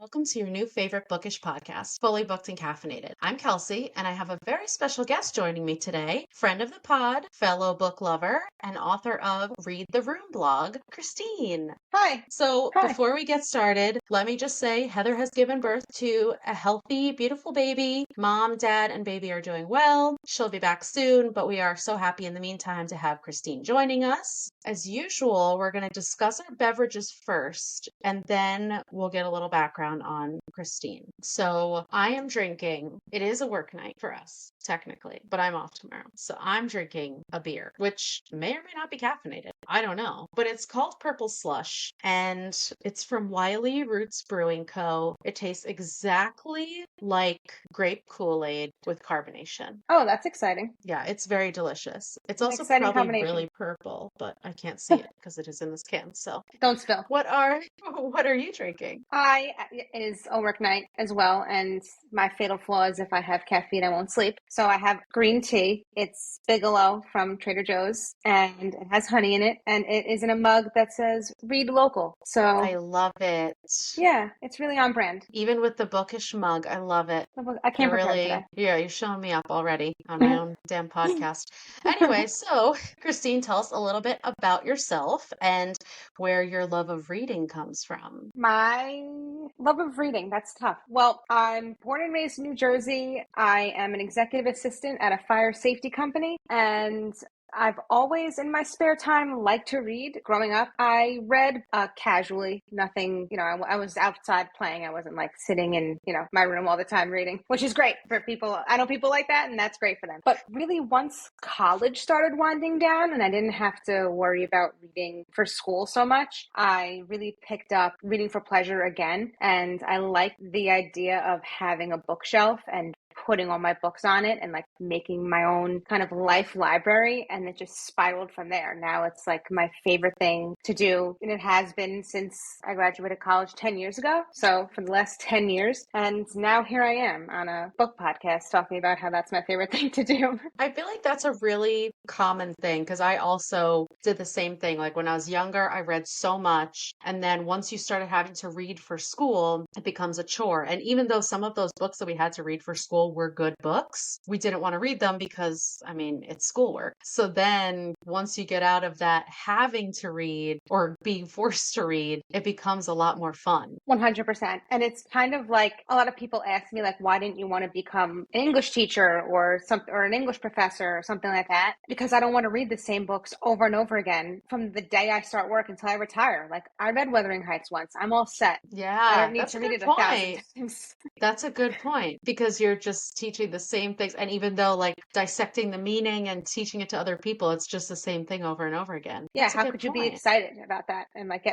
Welcome to your new favorite bookish podcast, Fully Booked and Caffeinated. I'm Kelsey, and I have a very special guest joining me today, friend of the pod, fellow book lover, and author of Read the Room blog, Christine. Hi. So Hi. before we get started, let me just say Heather has given birth to a healthy, beautiful baby. Mom, dad, and baby are doing well. She'll be back soon, but we are so happy in the meantime to have Christine joining us. As usual, we're going to discuss our beverages first, and then we'll get a little background on Christine. So I am drinking, it is a work night for us, technically, but I'm off tomorrow. So I'm drinking a beer, which may or may not be caffeinated. I don't know, but it's called Purple Slush, and it's from Wiley Roots Brewing Co. It tastes exactly like grape Kool-Aid with carbonation. Oh, that's exciting. Yeah, it's very delicious. It's An also exciting probably combination. really purple, but I can't see it because it is in this can. So, Don't spill. what are what are you drinking? It is a work night as well, and my fatal flaw is if I have caffeine, I won't sleep. So I have green tea. It's Bigelow from Trader Joe's, and it has honey in it, and it is in a mug that says "Read Local." I So love it. yeah, it's really on brand. Even with the bookish mug, I love it. I I came prepared really, today. yeah, you're showing me up already on my own damn podcast. Anyway, so Christine, tell us a little bit about yourself and where your love of reading comes from. My love of reading, that's tough. Well, I'm born and raised in New Jersey. I am an executive assistant at a fire safety company, and I've always, in my spare time, liked to read. Growing up, I read casually, nothing, I was outside playing. I wasn't like sitting in, my room all the time reading, which is great for people. I know people like that, and that's great for them. But really, once college started winding down and I didn't have to worry about reading for school so much, I really picked up reading for pleasure again. And I like the idea of having a bookshelf and putting all my books on it and like making my own kind of life library, and it just spiraled from there. Now it's like my favorite thing to do, and it has been since I graduated college 10 years ago. So for the last 10 years, and now here I am on a book podcast talking about how that's my favorite thing to do. I feel like that's a really common thing because I also did the same thing. Like when I was younger, I read so much. And then once you started having to read for school, it becomes a chore. And even though some of those books that we had to read for school were good books, we didn't want to read them because, I mean, it's schoolwork. So then once you get out of that having to read or being forced to read, it becomes a lot more fun. 100%. And it's kind of like a lot of people ask me, like, why didn't you want to become an English teacher or something, or an English professor or something like that? Because I don't want to read the same books over and over again from the day I start work until I retire. Like, I read Wuthering Heights once. I'm all set. I Yeah, don't need that's to a read good it 1,000 point. times. That's a good point because you're just teaching the same things. And even though, like, dissecting the meaning and teaching it to other people, it's just the same thing over and over again. Yeah, That's a how good could you be point. excited about that and like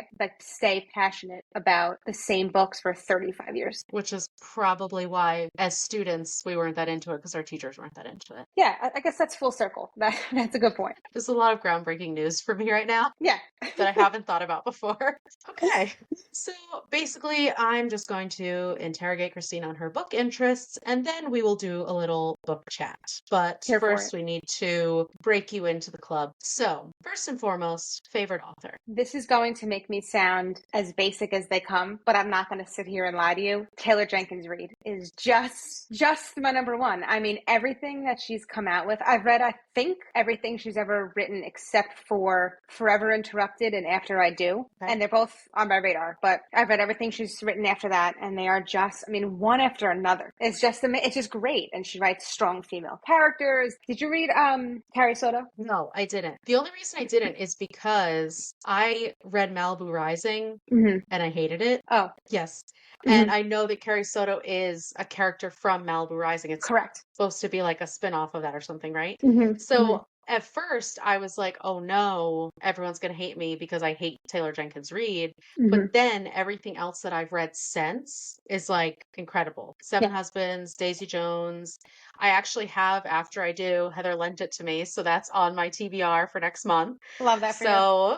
stay passionate about the same books for 35 years? Which is probably why, as students, we weren't that into it because our teachers weren't that into it. Yeah, I guess that's full circle. That's a good point. There's a lot of groundbreaking news for me right now Yeah. that I haven't thought about before. Okay. So basically, I'm just going to interrogate Christine on her book interests, and then we will do a little book chat. But Here for it. first, we need to break you into the club. So, first and foremost, favorite author. This is going to make me sound as basic as they come, but I'm not going to sit here and lie to you. Taylor Jenkins Reid is just my number one. I mean, everything that she's come out with, I've read, I think, everything she's ever written except for Forever Interrupted and After I Do. Okay. And they're both on my radar, but I've read everything she's written after that, and they are just, I mean, one after another. It's just great. And she writes strong female characters. Did you read Carrie Soto? No, I didn't. The only reason I didn't is because I read Malibu Rising Mm-hmm. and I hated it. Oh, Yes. And mm-hmm. I know that Carrie Soto is a character from Malibu Rising. It's Correct. supposed to be like a spin-off of that or something, right? Mm-hmm. Mm-hmm. So at first I was like, oh no, everyone's gonna hate me because I hate Taylor Jenkins Reid. But Mm-hmm. then everything else that I've read since is like incredible. Seven Yeah. Husbands, Daisy Jones. I actually have After I Do. Heather lent it to me, so that's on my TBR for next month. Love that for you. So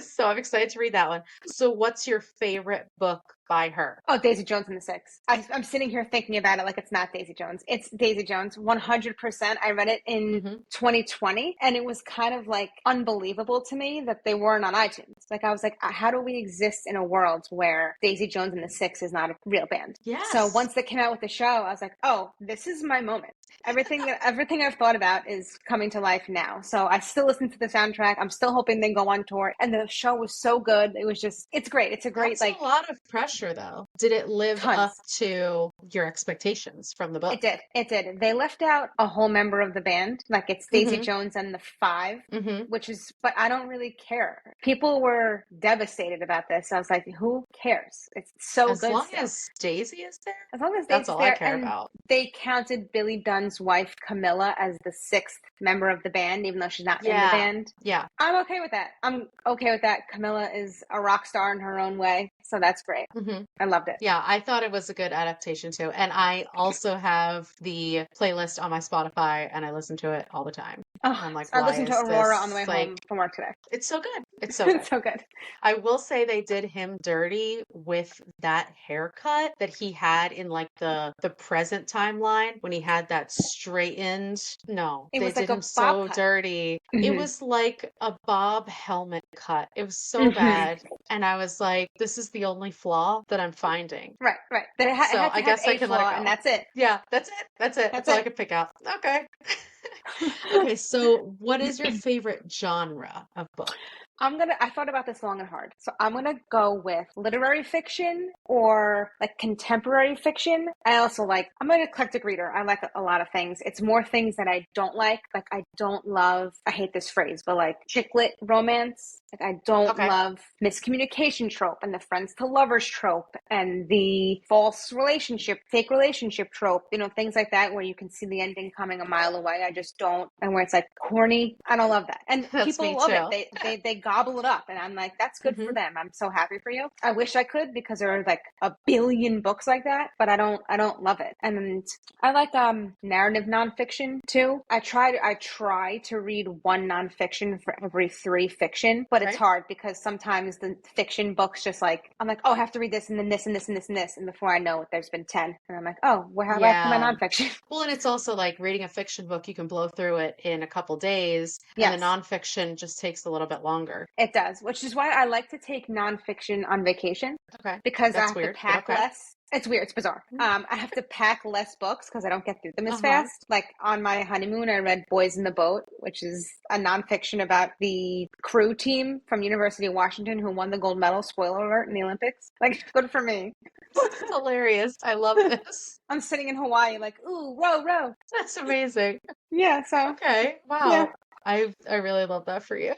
so I'm excited to read that one. So what's your favorite book by her? Oh, Daisy Jones and the Six. I'm sitting here thinking about it like it's not Daisy Jones. It's Daisy Jones, 100%. I read it in Hmm. 2020, and it was kind of like unbelievable to me that they weren't on iTunes. Like, I was like, how do we exist in a world where Daisy Jones and the Six is not a real band? So Yes. once they came out with the show, I was like, oh, this is my moment. Everything I've thought about is coming to life now. So I still listen to the soundtrack. I'm still hoping they go on tour. And the show was so good. It was just, it's great. It's a great, That's a like, lot of pressure, though. Did it live up tons. to your expectations from the book? It did. It did. They left out a whole member of the band. Like, it's Daisy Mm-hmm. Jones and the Five, Mm-hmm. which is, but I don't really care. People were devastated about this. I was like, who cares? It's so As good long still. as Daisy is there, As long as that's Daisy's all I there. care And about. they counted Billy Dunn's wife, Camilla, as the sixth member of the band, even though she's not in the Yeah. band. Yeah. I'm okay with that. I'm okay with that. Camilla is a rock star in her own way. So that's great. Mm-hmm. I loved it. Yeah, I thought it was a good adaptation too. And I also have the playlist on my Spotify and I listen to it all the time. Oh, And I'm like, I why listened to is Aurora on the this way like, home from work today. it's so good. It's so good. It's so good. I will say they did him dirty with that haircut that he had in like the present timeline when he had that straightened. No, It they was like did him a bob so cut. dirty. It Mm-hmm. was like a Bob helmet cut. It was so Mm-hmm. bad. And I was like, this is the only flaw that I'm finding. Right, right. That it So had to I have guess I a can let it flaw, and go. that's it. Yeah, that's it. That's it. That's That's all I it. could pick out. Okay. Okay, so what is your favorite genre of book? I thought about this long and hard. So I'm gonna go with literary fiction or like contemporary fiction. I'm an eclectic reader. I like a lot of things. It's more things that I don't like. Like, I don't love, I hate this phrase, but like chick lit romance. Like, I don't Okay. love miscommunication trope and the friends to lovers trope and the false relationship, fake relationship trope, things like that where you can see the ending coming a mile away. I just don't, and where it's like corny. I don't love that. And That's me people love it. too. They gobble it up, and I'm like, that's good for Hmm. them. I'm so happy for you. I wish I could, because there are like a billion books like that, but I don't love it. And I like narrative nonfiction too. I try to read one nonfiction for every three fiction, but it's Right? hard because sometimes the fiction books just like, I'm like, oh, I have to read this and then this and this and this and this, and before I know it, there's been 10, and I'm like, oh, well, how about for my Yeah. nonfiction? Well, and it's also like reading a fiction book, you can blow through it in a couple days, and the Yes. nonfiction just takes a little bit longer. It does, which is why I like to take nonfiction on vacation, Okay. because I That's have to weird, but pack okay. less. It's weird. It's bizarre. I have to pack less books because I don't get through them as Uh-huh. fast. Like, on my honeymoon, I read Boys in the Boat, which is a nonfiction about the crew team from University of Washington who won the gold medal, spoiler alert, in the Olympics. Like, good for me. Hilarious. I love this. I'm sitting in Hawaii like, ooh, row, row. That's amazing. Yeah, so, Okay. yeah. Wow. I really love that for you.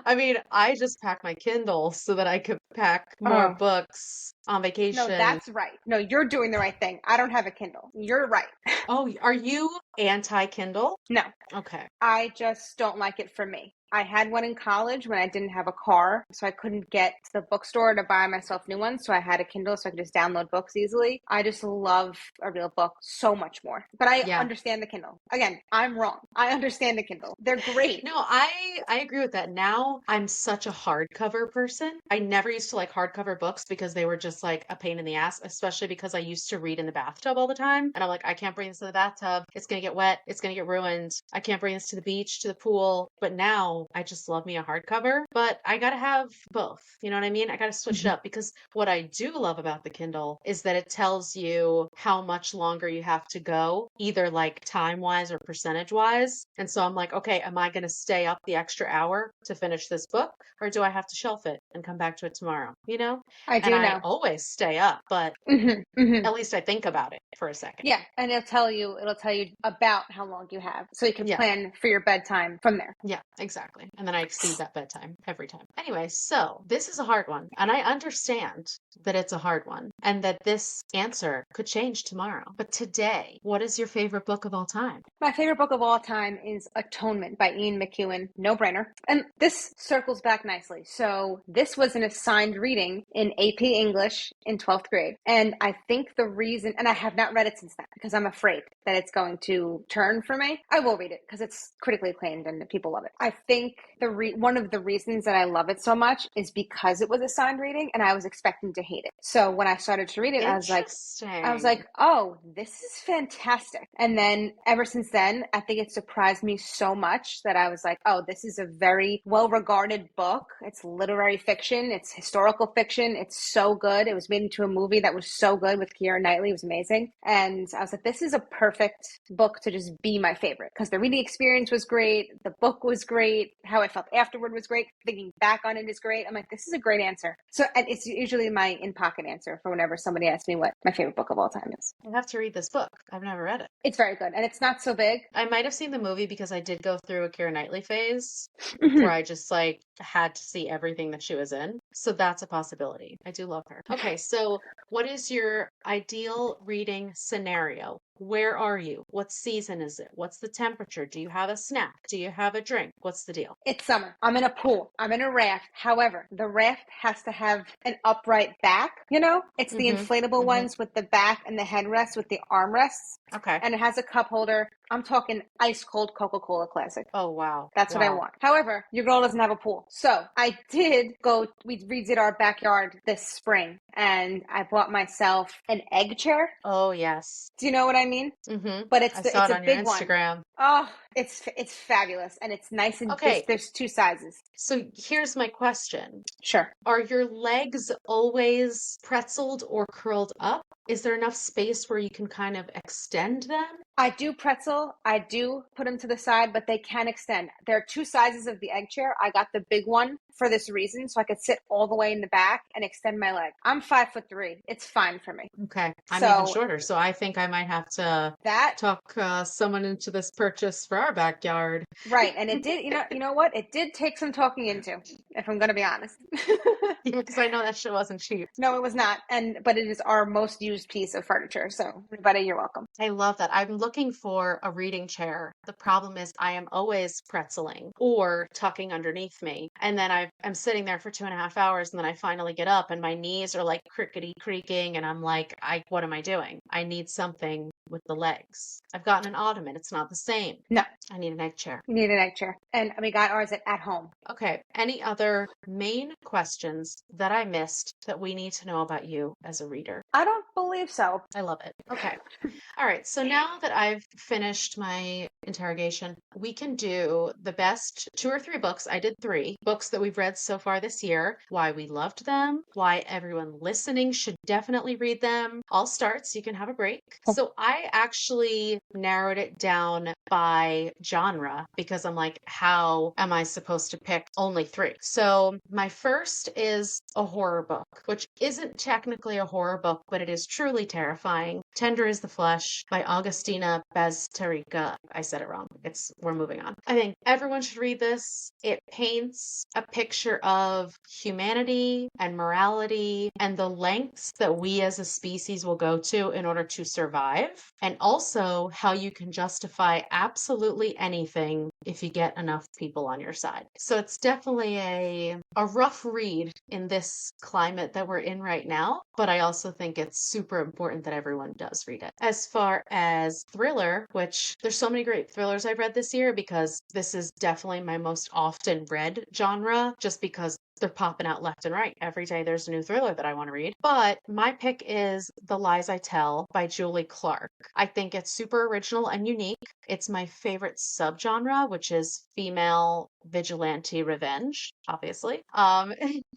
I mean, I just pack my Kindle so that I could pack more Oh, books on no, vacation. that's right. No, you're doing the right thing. I don't have a Kindle. You're right. Oh, are you anti-Kindle? No, Okay. I just don't like it for me. I had one in college when I didn't have a car, so I couldn't get to the bookstore to buy myself new ones. So I had a Kindle so I could just download books easily. I just love a real book so much more. But I Yeah. understand the Kindle. Again, I'm wrong. I understand the Kindle. They're great. No, I agree with that. Now I'm such a hardcover person. I never used to like hardcover books because they were just like a pain in the ass, especially because I used to read in the bathtub all the time. And I'm like, I can't bring this to the bathtub. It's gonna get wet. It's gonna get ruined. I can't bring this to the beach, to the pool. But now I just love me a hardcover. But I gotta have both. You know what I mean? I gotta switch it Mhm. up because what I do love about the Kindle is that it tells you how much longer you have to go, either like time wise or percentage wise. And so I'm like, okay, am I gonna stay up the extra hour to finish this book, or do I have to shelf it and come back to it tomorrow? You know? I And do I know. always stay up, but Hmm, hmm. at least I think about it for a second. Yeah, and it'll tell you about how long you have, so you can Yeah. plan for your bedtime from there. Yeah, exactly. And then I exceed that bedtime every time. Anyway, so this is a hard one, and I understand that it's a hard one and that this answer could change tomorrow. But today, what is your favorite book of all time? My favorite book of all time is Atonement by Ian McEwan. No brainer. And this circles back nicely. So this was an assigned reading in AP English in 12th grade. And I think the reason, and I have not read it since then because I'm afraid that it's going to turn for me. I will read it because it's critically acclaimed and people love it. I think one of the reasons that I love it so much is because it was assigned reading and I was expecting to hate it. So when I started to read it, I was Interesting. like, oh, this is fantastic. And then ever since then, I think it surprised me so much that I was like, oh, this is a very well regarded book. It's literary fiction, it's historical fiction. It's so good. It was made into a movie that was so good with Keira Knightley. It was amazing. And I was like, this is a perfect book to just be my favorite because the reading experience was great. The book was great. How I felt afterward was great. Thinking back on it is great. I'm like, this is a great answer. So and it's usually my in pocket answer for whenever somebody asks me what my favorite book of all time is. I have to read this book. I've never read it. It's very good and it's not so big. I might have seen the movie because I did go through a Keira Knightley phase where Mhm. I just like had to see everything that she was in. So that's a possibility. I do love her. Okay, so what is your ideal reading scenario? Where are you? What season is it? What's the temperature? Do you have a snack? Do you have a drink? What's the deal? It's summer. I'm in a pool. I'm in a raft. However, the raft has to have an upright back. You know, it's the Mm-hmm. inflatable Mm-hmm. ones with the back and the headrest with the armrests. Okay. And it has a cup holder. I'm talking ice cold Coca-Cola Classic. Oh, wow. That's what I Wow. want. However, your girl doesn't have a pool. So I did go, we redid our backyard this spring and I bought myself an egg chair. Oh, yes. Do you know what I mean? Mm-hmm. But I saw it's it a on your big one. Instagram. Oh, it's fabulous and it's nice and Okay, there's two sizes. so here's my question. Sure. Are your legs always pretzeled or curled up? Is there enough space where you can kind of extend them? I do pretzel. I do put them to the side, but they can extend. There are two sizes of the egg chair. I got the big one for this reason, so I could sit all the way in the back and extend my leg. I'm 5'3". It's fine for me. Okay, I'm even So shorter, so I think I might have to that talk someone into this purchase for our backyard. right, and it did. You know what? It did take some talking into, if I'm going to be honest. Because I know that shit wasn't cheap. No, it was not, but it is our most used piece of furniture. So, everybody, you're welcome. I love that. I'm looking for a reading chair. The problem is I am always pretzeling or tucking underneath me. And then I'm sitting there for 2.5 hours and then I finally get up and my knees are like crickety creaking and I'm like, what am I doing? I need something with the legs. I've gotten an ottoman. It's not the same. No, I need an egg chair. you need an egg chair, and we got ours at home. Okay. Any other main questions that I missed that we need to know about you as a reader? I don't believe so. I love it. Okay. All right. So now that I've finished my interrogation, we can do the best 2 or 3 books. I did 3 books that we've read so far this year, why we loved them, why everyone listening should definitely read them. I'll start so you can have a break. So I actually narrowed it down by genre because I'm like, how am I supposed to pick only 3? So my first is a horror book, which isn't technically a horror book, but it is truly terrifying. Tender is the Flesh by Augustina Bazterrica. I said it wrong. We're moving on. I think everyone should read this. It paints a picture of humanity and morality and the lengths that we as a species will go to in order to survive, and also how you can justify absolutely anything if you get enough people on your side. So it's definitely a rough read in this climate that we're in right now, but I also think it's super important that everyone does read it. As far as thriller, which there's so many great thrillers I've read this year because this is definitely my most often read genre, just because they're popping out left and right. Every day there's a new thriller that I want to read. But my pick is The Lies I Tell by Julie Clark. I think it's super original and unique. It's my favorite subgenre, which is female vigilante revenge, obviously.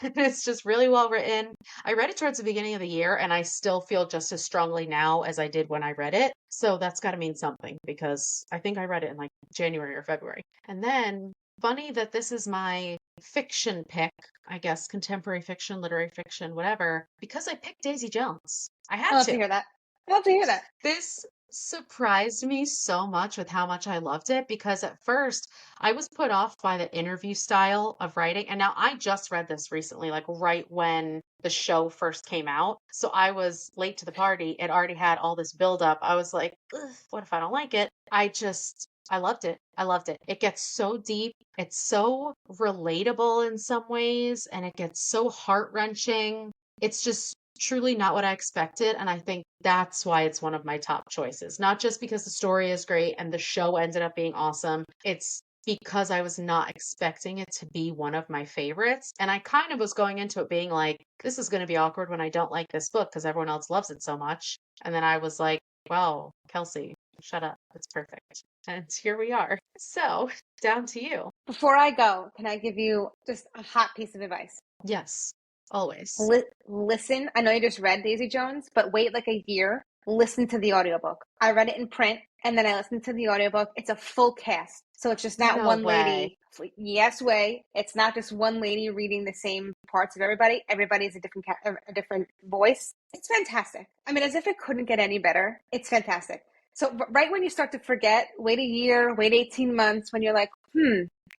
It's just really well written. I read it towards the beginning of the year, and I still feel just as strongly now as I did when I read it. So that's got to mean something because I think I read it in like January or February. And then, funny that this is my fiction pick, I guess, contemporary fiction, literary fiction, whatever, because I picked Daisy Jones. I I had love to to. hear that. I love to hear that. This surprised me so much with how much I loved it because at first I was put off by the interview style of writing. And now I just read this recently, like right when the show first came out. So I was late to the party. It already had all this buildup. I was like, "Ugh, what if I don't like it?" I loved it. I loved it. It gets so deep. It's so relatable in some ways, and it gets so heart-wrenching. It's just truly not what I expected. And I think that's why it's one of my top choices. Not just because the story is great and the show ended up being awesome. It's because I was not expecting it to be one of my favorites. And I kind of was going into it being like, this is going to be awkward when I don't like this book because everyone else loves it so much. And then I was like, wow, Kelsey, shut up. It's perfect. And here we are. So, down to you. Before I go, can I give you just a hot piece of advice? Yes, always. Listen, I know you just read Daisy Jones, but wait like a year. Listen to the audiobook. I read it in print and then I listened to the audiobook. It's a full cast. So it's just not No one way. lady. Yes, way. It's not just one lady reading the same parts of everybody. Everybody's a different voice. It's fantastic. I mean, as if it couldn't get any better. It's fantastic. So right when you start to forget, wait a year, wait 18 months when you're like,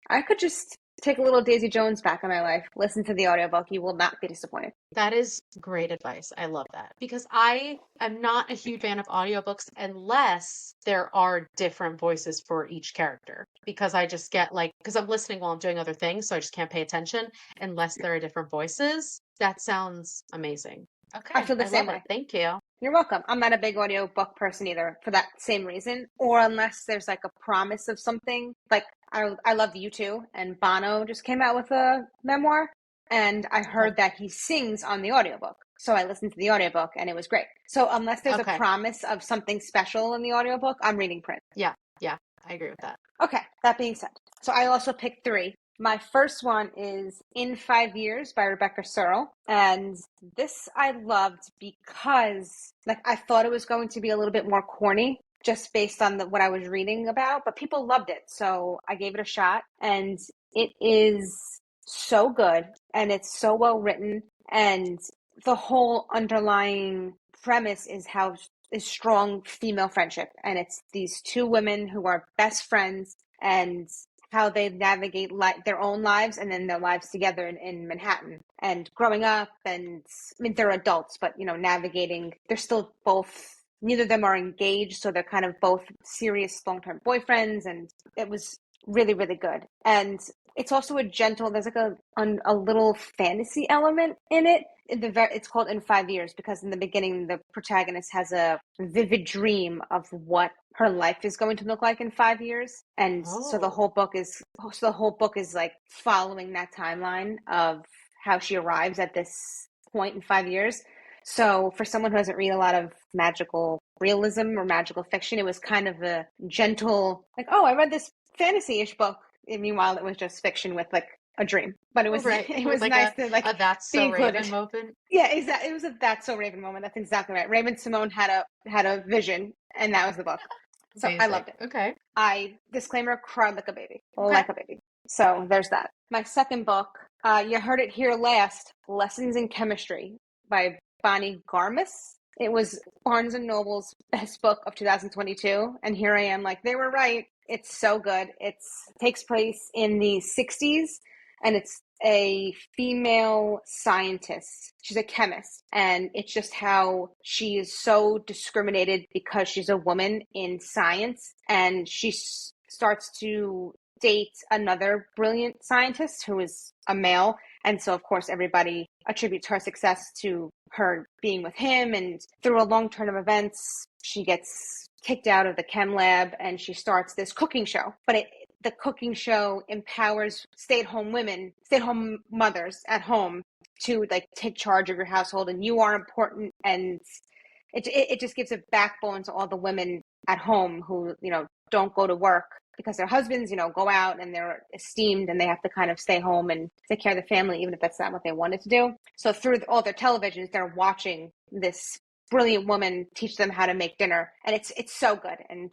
I could just take a little Daisy Jones back in my life. Listen to the audiobook. You will not be disappointed. That is great advice. I love that because I am not a huge fan of audiobooks unless there are different voices for each character. Because I just get like, because I'm listening while I'm doing other things, so I just can't pay attention unless there are different voices. That sounds amazing. I Okay, feel the I same love it. way. Thank you. You're welcome. I'm not a big audiobook person either for that same reason, or unless there's like a promise of something. Like I love U2, and Bono just came out with a memoir, and I Okay. heard that he sings on the audiobook. So I listened to the audiobook and it was great. So unless there's a Okay. promise of something special in the audiobook, I'm reading print. Yeah. Yeah. I agree with that. Okay, that being said, so I also picked three. My first one is In 5 Years by Rebecca Searle. And this I loved because like I thought it was going to be a little bit more corny just based on what I was reading about, but people loved it. So I gave it a shot and it is so good and it's so well written and the whole underlying premise is strong female friendship and it's these two women who are best friends and how they navigate their own lives and then their lives together in Manhattan and growing up and I mean they're adults but navigating they're still both neither of them are engaged so they're kind of both serious long-term boyfriends and it was really really good and it's also a gentle there's like a little fantasy element in it it's called In 5 Years because in the beginning the protagonist has a vivid dream of what her life is going to look like in 5 years and so the Oh, whole book is like following that timeline of how she arrives at this point in 5 years. So for someone who doesn't read a lot of magical realism or magical fiction it was kind of a gentle like oh I read this fantasy-ish book and meanwhile it was just fiction with like a dream but it was right. it It was was like nice to like a That's be So included. Raven moment. Yeah, exactly. It was a That's So Raven moment. That's exactly right. Raven Simone had a vision, and that was the book. So I Amazing. loved it. Okay. I disclaimer cried Okay. like a baby. So there's that. My second book, you heard it here last. Lessons in Chemistry by Bonnie Garmus. It was Barnes and Noble's best book of 2022, and here I am, like they were right. It's so good. It takes place in the 60s, and it's a female scientist. She's a chemist, and it's just how she is so discriminated because she's a woman in science, and she starts to date another brilliant scientist who is a male. And so, of course, everybody attributes her success to her being with him. And through a long turn of events, she gets kicked out of the chem lab and she starts this cooking show. But the cooking show empowers stay-at-home mothers at home to like take charge of your household and you are important and it just gives a backbone to all the women at home who don't go to work because their husbands go out and they're esteemed and they have to kind of stay home and take care of the family even if that's not what they wanted to do. So through all their televisions they're watching this brilliant woman teach them how to make dinner and it's so good and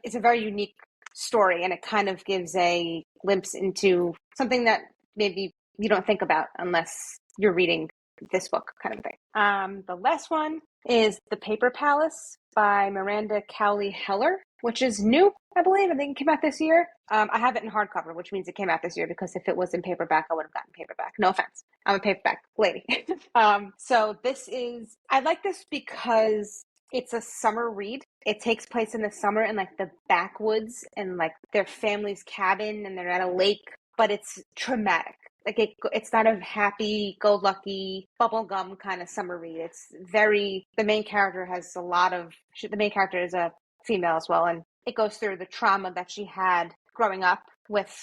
it's a very unique story and it kind of gives a glimpse into something that maybe you don't think about unless you're reading this book kind of thing. The last one is The Paper Palace by Miranda Cowley Heller, which is new, I believe. I think it came out this year. I have it in hardcover, which means it came out this year because if it was in paperback, I would have gotten paperback. No offense. I'm a paperback lady. So I like this because it's a summer read. It takes place in the summer in like the backwoods and like their family's cabin and they're at a lake, but it's traumatic. Like it's not a happy-go-lucky bubblegum kind of summer read. The main character the main character is a female as well, and it goes through the trauma that she had growing up with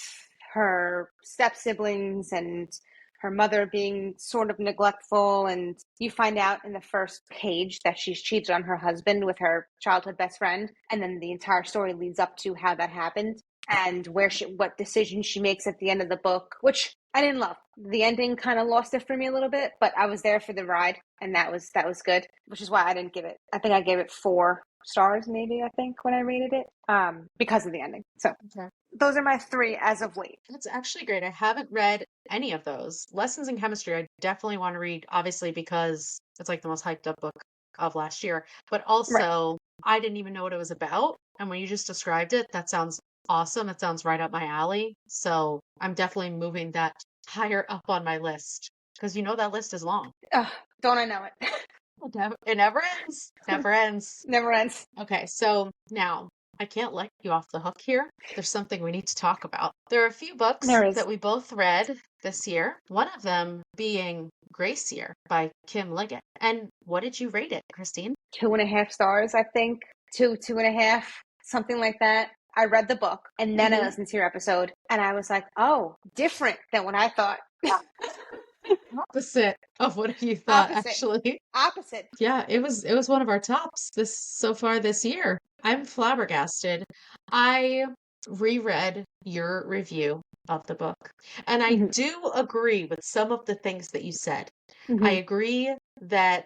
her step siblings and her mother being sort of neglectful. And you find out in the first page that she's cheated on her husband with her childhood best friend. And then the entire story leads up to how that happened and what decisions she makes at the end of the book, which I didn't love. The ending kind of lost it for me a little bit, but I was there for the ride, and that was good, which is why I didn't give it. I think I gave it 4 stars, maybe, I think, when I rated it, because of the ending. So Okay. those are my 3 as of late. That's actually great. I haven't read any of those. Lessons in Chemistry, I definitely want to read, obviously, because it's like the most hyped up book of last year. But Right. also, I didn't even know what it was about. And when you just described it, that sounds awesome. It sounds right up my alley. So I'm definitely moving that higher up on my list because you know that list is long. Don't I know it? It never ends. Never ends. Never ends. Okay, so now I can't let you off the hook here. There's something we need to talk about. There are a few books There is that we both read this year, one of them being Grace Year by Kim Liggett. And what did you rate it, Christine? 2.5 stars, I think. 2.5, something like that. I read the book and then I listened to your episode and I was like, oh, different than what I thought. Opposite of what you thought, Opposite. actually. Opposite. Yeah, it was one of our tops this so far this year. I'm flabbergasted. I reread your review of the book, and I Mm-hmm. do agree with some of the things that you said. I Mm-hmm. agree that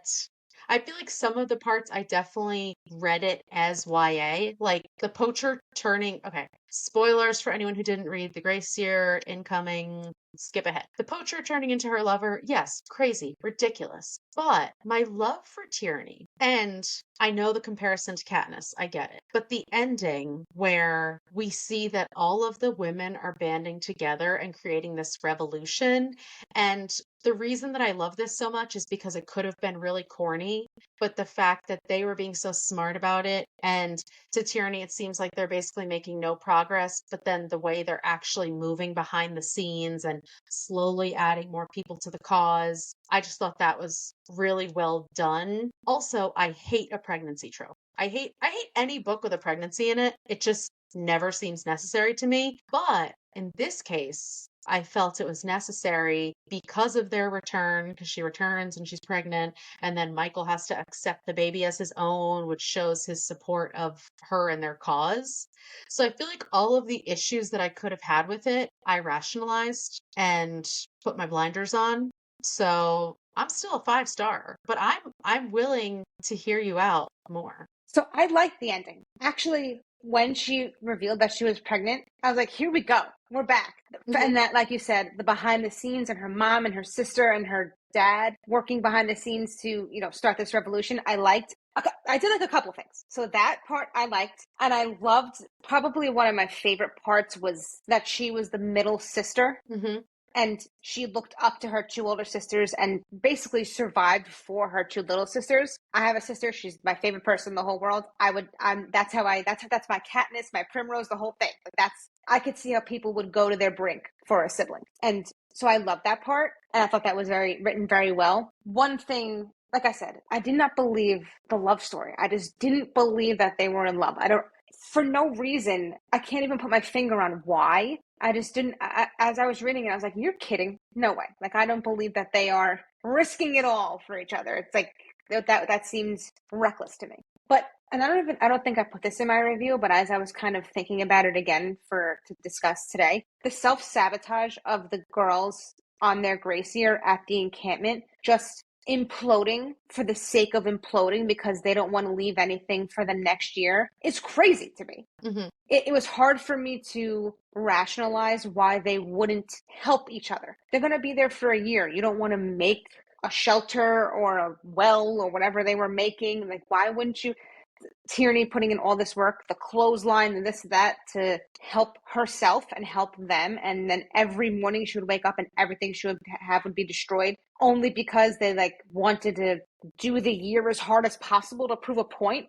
I feel like some of the parts I definitely read it as YA, like the poacher turning. Okay, spoilers for anyone who didn't read The Grace Year incoming. Skip ahead. The poacher turning into her lover, yes, crazy, ridiculous. But my love for Tyranny, and I know the comparison to Katniss, I get it. But the ending where we see that all of the women are banding together and creating this revolution, and the reason that I love this so much is because it could have been really corny, but the fact that they were being so smart about it, and to Tyranny, it seems like they're basically making no progress, but then the way they're actually moving behind the scenes and slowly adding more people to the cause, I just thought that was really well done. Also, I hate a pregnancy trope. I hate any book with a pregnancy in it. It just never seems necessary to me. But in this case, I felt it was necessary because of their return, because she returns and she's pregnant, and then Michael has to accept the baby as his own, which shows his support of her and their cause. So I feel like all of the issues that I could have had with it, I rationalized and put my blinders on. So I'm still a 5 star, but I'm willing to hear you out more. So I liked the ending. Actually, when she revealed that she was pregnant, I was like, here we go. We're back. Hmm. And that, like you said, the behind the scenes and her mom and her sister and her dad working behind the scenes to, start this revolution. I liked. I did like a couple of things. So that part I liked. And I loved, probably one of my favorite parts was that she was the middle sister Hmm. and she looked up to her 2 older sisters and basically survived for her 2 little sisters. I have a sister; she's my favorite person in the whole world. That's my Katniss, my Primrose, the whole thing. I could see how people would go to their brink for a sibling, and so I love that part, and I thought that was written very well. One thing, like I said, I did not believe the love story. I just didn't believe that they were in love. I don't, for no reason. I can't even put my finger on why. I just didn't. As I was reading it, I was like, "You're kidding? No way! Like, I don't believe that they are risking it all for each other." It's like that seems reckless to me. But and I don't think I put this in my review, but as I was kind of thinking about it again to discuss today, the self-sabotage of the girls on their Grace Year at the encampment, just imploding for the sake of imploding because they don't want to leave anything for the next year, is crazy to me. Hmm. It was hard for me to rationalize why they wouldn't help each other. They're going to be there for a year. You don't want to make a shelter or a well or whatever they were making. Like, why wouldn't you? Tierney putting in all this work, the clothesline and this, that, to help herself and help them. And then every morning she would wake up and everything she would have would be destroyed only because they wanted to do the year as hard as possible to prove a point.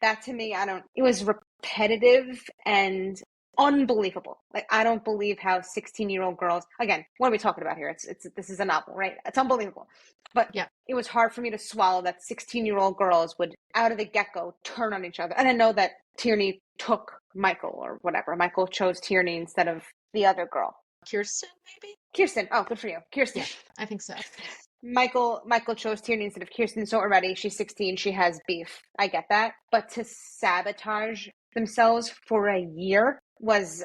That to me, it was repetitive and unbelievable. Like, I don't believe how 16-year-old girls, again, what are we talking about here? This is a novel, right? It's unbelievable. But Yeah. it was hard for me to swallow that 16-year-old girls would, out of the get-go, turn on each other. And I know that Tierney took Michael or whatever. Michael chose Tierney instead of the other girl? Kirsten, maybe? Kirsten. Oh, good for you. Kirsten. Yeah, I think so. Michael chose Tierney instead of Kirsten, so already she's 16, she has beef. I get that. But to sabotage themselves for a year was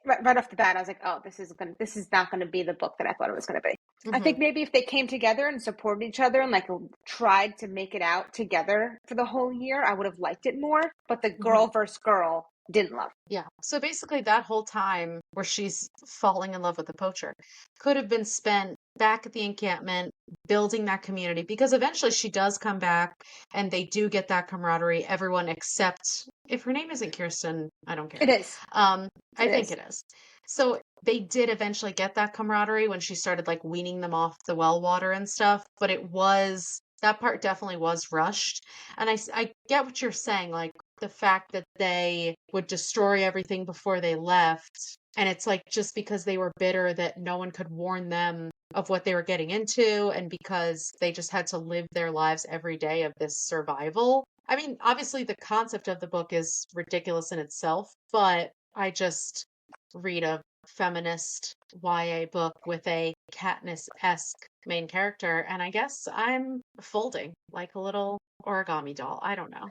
right off the bat, I was like, oh, this is not gonna be the book that I thought it was gonna be. I Hmm. think maybe if they came together and supported each other and like tried to make it out together for the whole year, I would have liked it more. But the Hmm. girl versus girl didn't love. Yeah. So basically, that whole time where she's falling in love with the poacher could have been spent back at the encampment building that community because eventually she does come back and they do get that camaraderie. Everyone except if her name isn't Kirsten, I don't It care. is. Um, I It think is. it is. So they did eventually get that camaraderie when she started like weaning them off the well water and stuff, but it was that part definitely was rushed. And I get what you're saying, like the fact that they would destroy everything before they left. And it's like just because they were bitter that no one could warn them of what they were getting into, and because they just had to live their lives every day of this survival. I mean, obviously, the concept of the book is ridiculous in itself, but I just read a feminist YA book with a Katniss-esque main character, and I guess I'm folding like a little origami doll. I don't know.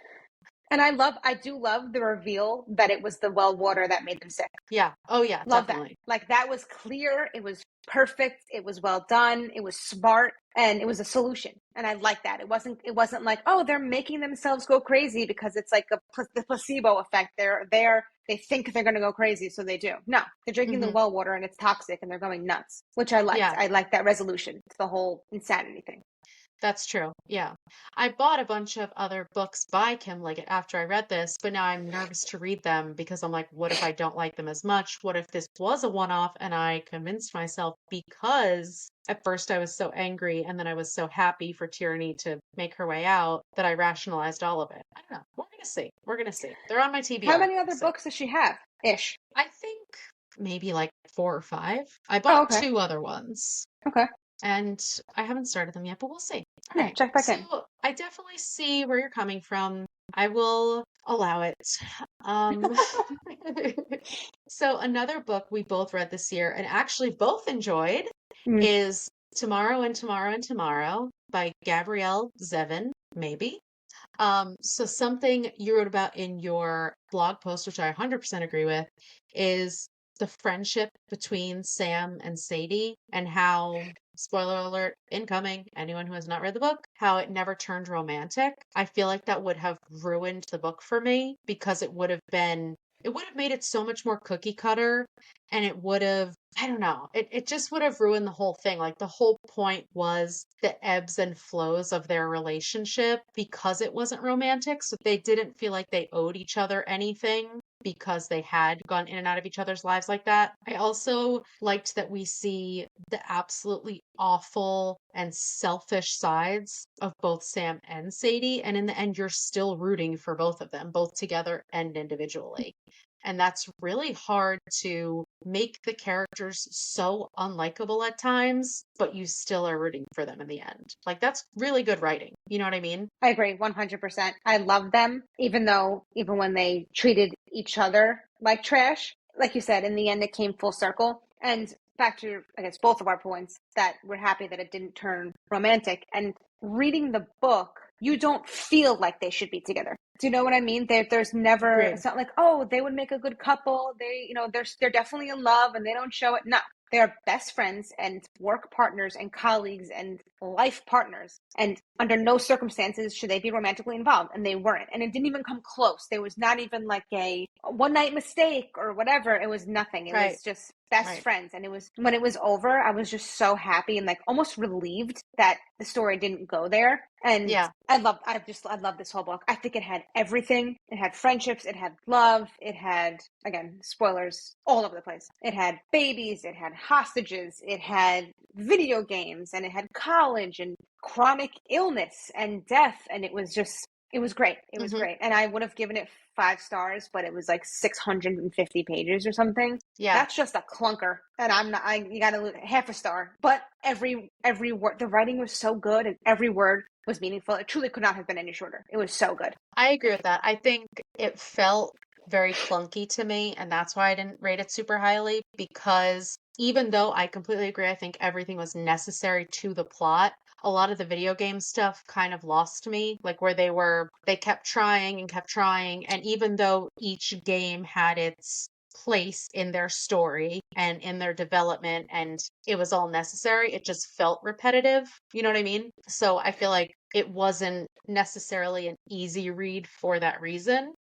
And I do love the reveal that it was the well water that made them sick. Yeah. Oh, yeah, Love that. definitely. Like that was clear. It was perfect. It was well done. It was smart, and it was a solution. And I like that. It wasn't like, oh, they're making themselves go crazy because it's like the placebo effect. They think they're going to go crazy, so they do. No, they're drinking the Hmm. well water and it's toxic, and they're going nuts, which I liked. Yeah. I liked that resolution to the whole insanity thing. That's true. Yeah. I bought a bunch of other books by Kim Liggett after I read this, but now I'm nervous to read them because I'm like, what if I don't like them as much? What if this was a one-off and I convinced myself because at first I was so angry and then I was so happy for Tyranny to make her way out that I rationalized all of it. I don't know. We're gonna see. We're gonna see. They're on my How TBR. many other So books does she have? Ish. I think maybe like four or five. I Oh, bought okay. two other ones. Okay. And I haven't started them yet, but we'll see. All Yeah, right. check back in. So I definitely see where you're coming from. I will allow it. Um, so another book we both read this year and actually both enjoyed Mm. is Tomorrow and Tomorrow and Tomorrow by Gabrielle Zevin, maybe. So something you wrote about in your blog post, which I 100% agree with, is the friendship between Sam and Sadie and how, spoiler alert, incoming, anyone who has not read the book, how it never turned romantic. I feel like that would have ruined the book for me because it would have made it so much more cookie cutter and it would have I don't know. It just would have ruined the whole thing. Like the whole point was the ebbs and flows of their relationship because it wasn't romantic. So they didn't feel like they owed each other anything because they had gone in and out of each other's lives like that. I also liked that we see the absolutely awful and selfish sides of both Sam and Sadie. And in the end, you're still rooting for both of them, both together and individually. And that's really hard to make the characters so unlikable at times, but you still are rooting for them in the end. Like, that's really good writing. You know what I mean? I agree 100%. I love them, even when they treated each other like trash. Like you said, in the end, it came full circle. And back to, I guess, both of our points that we're happy that it didn't turn romantic. And reading the book, you don't feel like they should be together. Do you know what I mean? There's never, Agreed. it's not like, oh, they would make a good couple. They're definitely in love and they don't show it. No, they are best friends and work partners and colleagues and life partners. And under no circumstances should they be romantically involved. And they weren't. And it didn't even come close. There was not even like a one night mistake or whatever. It was nothing. It Right. was just best Right. friends. And it was when it was over, I was just so happy and like almost relieved that the story didn't go there. And Yeah. I love this whole book. I think it had everything. It had friendships, it had love, it had, again, spoilers all over the place. It had babies, it had hostages, it had video games, and it had college and chronic illness and death. And it was great. It was Hmm. great. And I would have given it 5 stars, but it was like 650 pages or something. Yeah. That's just a clunker. And you gotta lose half a star. But every word, the writing was so good and every word was meaningful. It truly could not have been any shorter. It was so good. I agree with that. I think it felt very clunky to me, and that's why I didn't rate it super highly, because even though I completely agree, I think everything was necessary to the plot, a lot of the video game stuff kind of lost me, like where they kept trying and kept trying, and even though each game had its place in their story and in their development and it was all necessary, it just felt repetitive. You know what I mean? So I feel like it wasn't necessarily an easy read for that reason.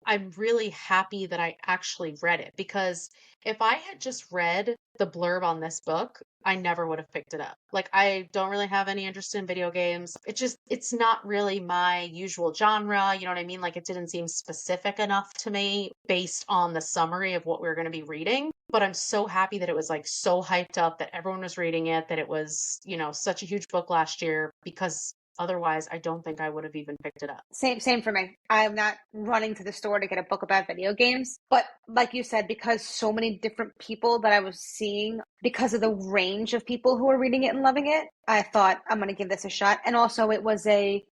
I'm really happy that I actually read it because if I had just read the blurb on this book, I never would have picked it up. Like, I don't really have any interest in video games. It's not really my usual genre. You know what I mean? Like, it didn't seem specific enough to me based on the summary of what we were going to be reading. But I'm so happy that it was like so hyped up, that everyone was reading it, that it was, such a huge book last year, because otherwise I don't think I would have even picked it up. Same for me. I'm not running to the store to get a book about video games, but like you said, because so many different people that I was seeing, because of the range of people who were reading it and loving it, I thought I'm going to give this a shot. And also, it was a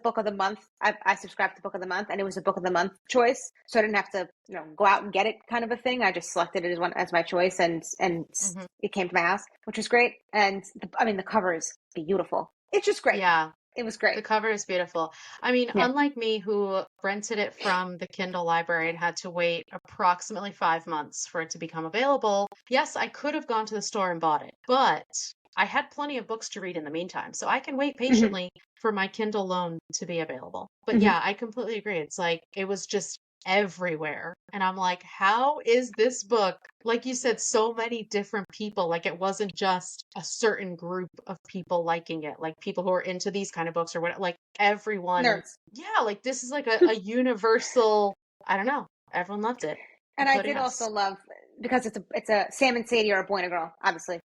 book of the month. I subscribed to book of the month, and it was a book of the month choice, so I didn't have to go out and get it, kind of a thing. I just selected it as my choice, and Hmm. it came to my house, which was great. And the cover is beautiful. It's just great. Yeah. It was great. The cover is beautiful. I mean, Yeah. unlike me, who rented it from the Kindle library and had to wait approximately 5 months for it to become available, yes, I could have gone to the store and bought it, but I had plenty of books to read in the meantime, so I can wait Hmm. patiently for my Kindle loan to be available. But Hmm. yeah, I completely agree. It's like it was just everywhere. And I'm like, how is this book, like you said, so many different people? Like it wasn't just a certain group of people liking it, like people who are into these kind of books or what, like everyone. Nerds. Yeah, like this is like a universal, I don't know. Everyone loved it, And I including did also us. love, because it's a Sam and Sadie are a boy and a girl, obviously.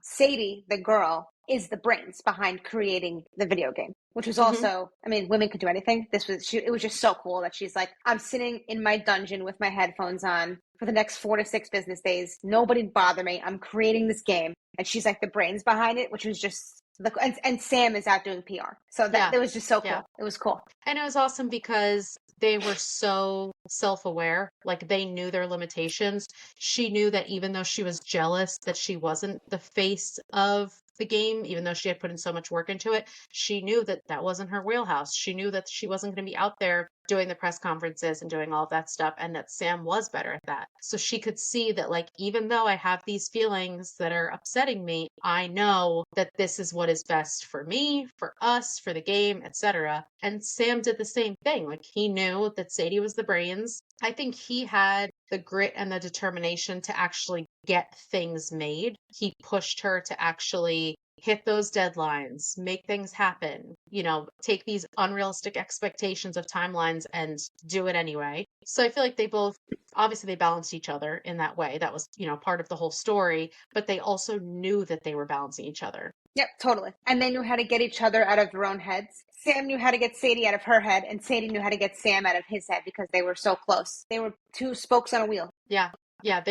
Sadie, the girl, is the brains behind creating the video game, which was Hmm. also, women could do anything. It was just so cool that she's like, I'm sitting in my dungeon with my headphones on for the next 4 to 6 business days. Nobody bother me. I'm creating this game, and she's like the brains behind it, which was just and Sam is out doing PR. So Yeah. that was just so Yeah. cool. It was cool. And it was awesome because they were so self-aware, like they knew their limitations. She knew that even though she was jealous that she wasn't the face of the game, even though she had put in so much work into it, she knew that that wasn't her wheelhouse. She knew that she wasn't going to be out there doing the press conferences and doing all of that stuff, and that Sam was better at that. So she could see that, like, even though I have these feelings that are upsetting me, I know that this is what is best for me, for us, for the game, etc. And Sam did the same thing. Like, he knew that Sadie was the brains. I think he had the grit and the determination to actually get things made. He pushed her to actually hit those deadlines, make things happen, take these unrealistic expectations of timelines and do it anyway. So I feel like they both, obviously they balanced each other in that way. That was, part of the whole story, but they also knew that they were balancing each other. Yep, totally. And they knew how to get each other out of their own heads. Sam knew how to get Sadie out of her head, and Sadie knew how to get Sam out of his head because they were so close. They were two spokes on a wheel. Yeah. Yeah,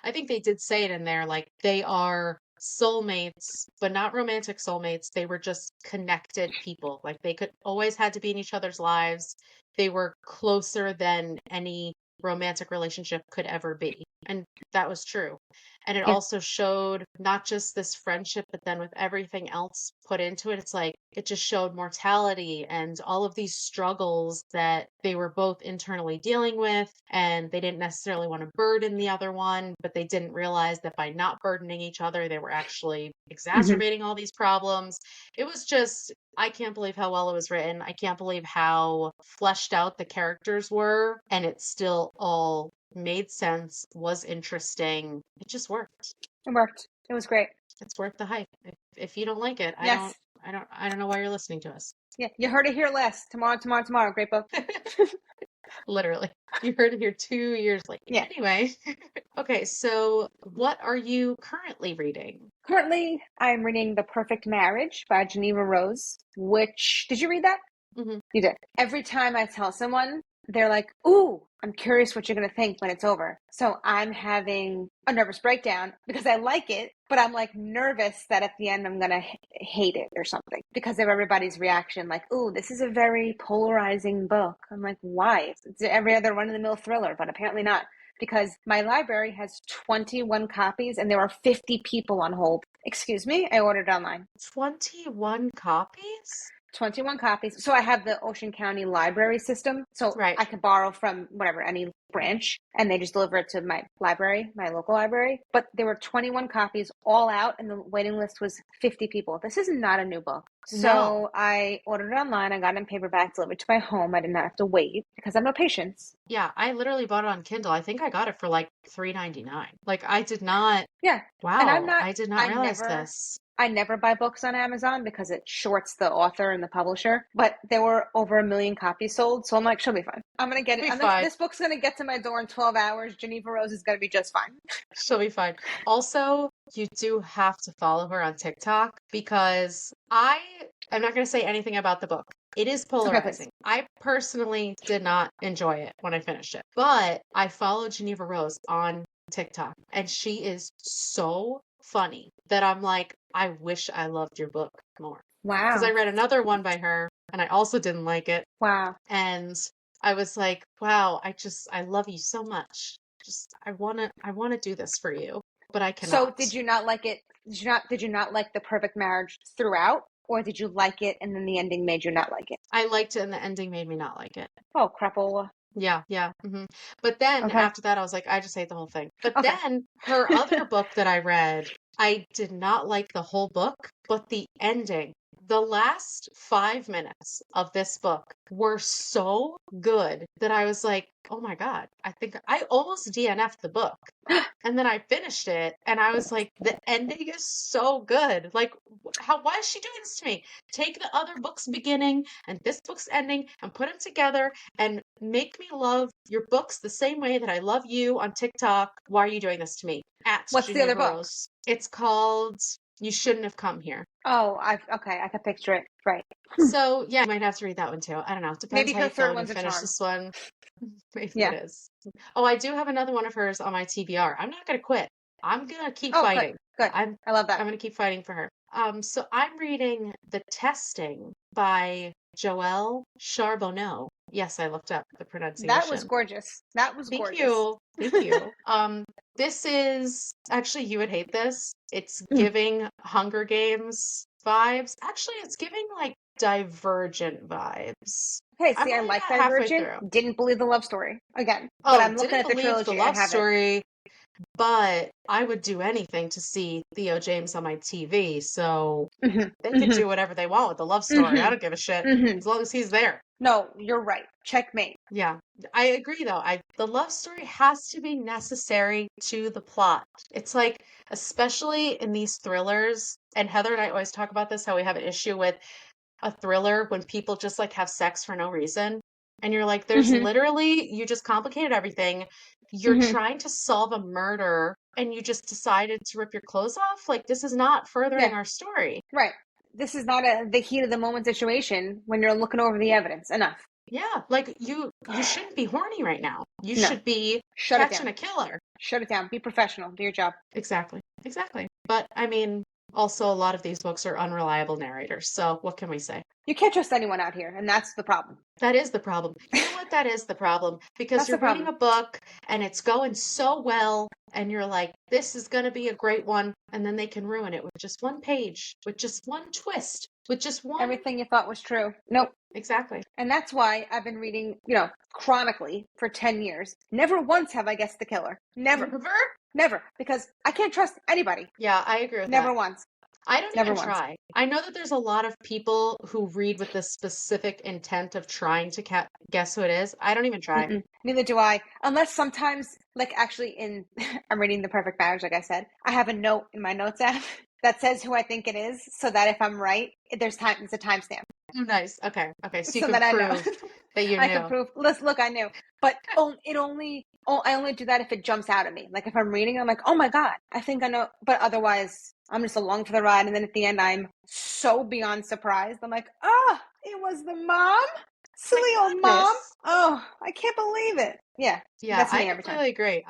I think they did say it in there, like they are soulmates, but not romantic soulmates. They were just connected people. Like they could always had to be in each other's lives. They were closer than any romantic relationship could ever be. And that was true. And it Yeah. also showed not just this friendship, but then with everything else put into it, it's like it just showed mortality and all of these struggles that they were both internally dealing with. And they didn't necessarily want to burden the other one, but they didn't realize that by not burdening each other, they were actually Hmm. exacerbating all these problems. It was just, I can't believe how well it was written. I can't believe how fleshed out the characters were. And it still all made sense, was interesting. It just worked. It worked. It was great. It's worth the hype. If you don't like it, Yes. I don't know why you're listening to us. Yeah. You heard it here last. Tomorrow, tomorrow, tomorrow. Great book. Literally. You heard it here 2 years late. Yeah. Anyway, okay, so what are you currently reading? Currently, I'm reading The Perfect Marriage by Geneva Rose, which, did you read that? Hmm. You did. Every time I tell someone they're like, ooh, I'm curious what you're going to think when it's over. So I'm having a nervous breakdown because I like it, but I'm like nervous that at the end I'm going to hate it or something because of everybody's reaction. Like, ooh, this is a very polarizing book. I'm like, why? It's every other run-of-the-mill thriller, but apparently not. Because my library has 21 copies and there are 50 people on hold. Excuse me, I ordered online. 21 copies? 21 copies. So I have the Ocean County library system. So Right. I could borrow from whatever, any branch, and they just deliver it to my library, my local library. But there were 21 copies all out, and the waiting list was 50 people. This is not a new book. No. So I ordered it online. I got it in paperback, delivered to my home. I did not have to wait because I have no patience. Yeah, I literally bought it on Kindle. I think I got it for like $3.99. Like I did not. Yeah. And I'm Wow, not, I did not I realize never, this. I never buy books on Amazon because it shorts the author and the publisher, but there were over 1 million copies sold. So I'm like, she'll be fine. I'm going to get it. Be fine. This book's going to get to my door in 12 hours. Geneva Rose is going to be just fine. She'll be fine. Also, you do have to follow her on TikTok because I'm not going to say anything about the book. It is polarizing. I personally did not enjoy it when I finished it, but I followed Geneva Rose on TikTok and she is so funny that I'm like, I wish I loved your book more. Because I Wow. read another one by her and I also didn't like it. Wow. And I was like, wow, I love you so much. Just I wanna do this for you, but I So cannot. did you not like it? Did you not like The Perfect Marriage throughout? Or did you like it and then the ending made you not like it? I liked it and the ending made me not like it. Oh, crapola. Yeah, yeah. But then Okay. after that, I was like, I just hate the whole thing. But Okay. then her other book that I read, I did not like the whole book, but the ending, the last 5 minutes of this book were so good that I was like, oh my God, I think I almost DNF'd the book. And then I finished it and I was like, the ending is so good. Like, why is she doing this to me? Take the other book's beginning and this book's ending and put them together and make me love your books the same way that I love you on TikTok. Why are you doing this to me? At What's the other Geneva book? Rose. It's called You Shouldn't Have Come Here. Oh, okay, I can picture it. Right. So yeah, you might have to read that one too. I don't know. It depends Maybe how her you feel third when you one's a finish charm. this one. Maybe Yeah. it is. Oh, I do have another one of hers on my TBR. I'm not gonna quit. I'm gonna keep Oh, fighting. good. I love I'm that. gonna keep fighting for her. So I'm reading The Testing by Joelle Charbonneau. Yes, I looked up the That was pronunciation. gorgeous. That was Thank gorgeous. you. Thank you. This is actually, you would hate this. It's Mm. giving Hunger Games vibes. Actually, it's giving like Divergent vibes. Okay, I'm see, I only like about halfway Divergent. through. Didn't believe the love story again, but Oh, I'm looking didn't at the believe the trilogy. I love have it. story, but I would do anything to see Theo James on my TV. So Hmm. they could Hmm. do whatever they want with the love story. I Hmm. don't give a shit Hmm. as long as he's there. No, you're right. Checkmate. Yeah, I agree though. The love story has to be necessary to the plot. It's like, especially in these thrillers, and Heather and I always talk about this, how we have an issue with a thriller when people just like have sex for no reason. And you're like, there's Hmm. literally, you just complicated everything. You're Hmm. trying to solve a murder and you just decided to rip your clothes off. Like, this is not furthering Yeah, our story. right. This is not the heat of the moment situation when you're looking over the evidence. Enough. Yeah, like you shouldn't be horny right now. You No, should be shut it catching down. a killer. Shut it down. Be professional. Do your job. Exactly. Exactly. But I mean, also a lot of these books are unreliable narrators. So what can we say? You can't trust anyone out here, and that's the problem. That is the problem. You know what? That is the problem because That's the you're reading problem. a book and it's going so well and you're like, this is going to be a great one. And then they can ruin it with just one page, with just one twist, with just one. Everything you thought was true. Nope. Exactly. And that's why I've been reading, chronically for 10 years. Never once have I guessed the killer. Never. Never. Because I can't trust anybody. Yeah, I agree with Never that. once. I don't Never even once. try. I know that there's a lot of people who read with the specific intent of trying to guess who it is. I don't even try. Mm-mm. Neither do I. Unless sometimes, like actually I'm reading The Perfect Marriage, like I said. I have a note in my notes app that says who I think it is, so that if I'm right, it's a timestamp. Oh, nice. Okay. Okay. So you So can that I know. prove that you I can knew. prove. Look, I knew. But I only do that if it jumps out at me. Like if I'm reading, I'm like, oh my God, I think I know. But otherwise, I'm just along for the ride. And then at the end, I'm so beyond surprised. I'm like, it was the mom. Silly old mom. Goodness. Oh, I can't believe it. Yeah, Yeah, that's I me every time. completely agree.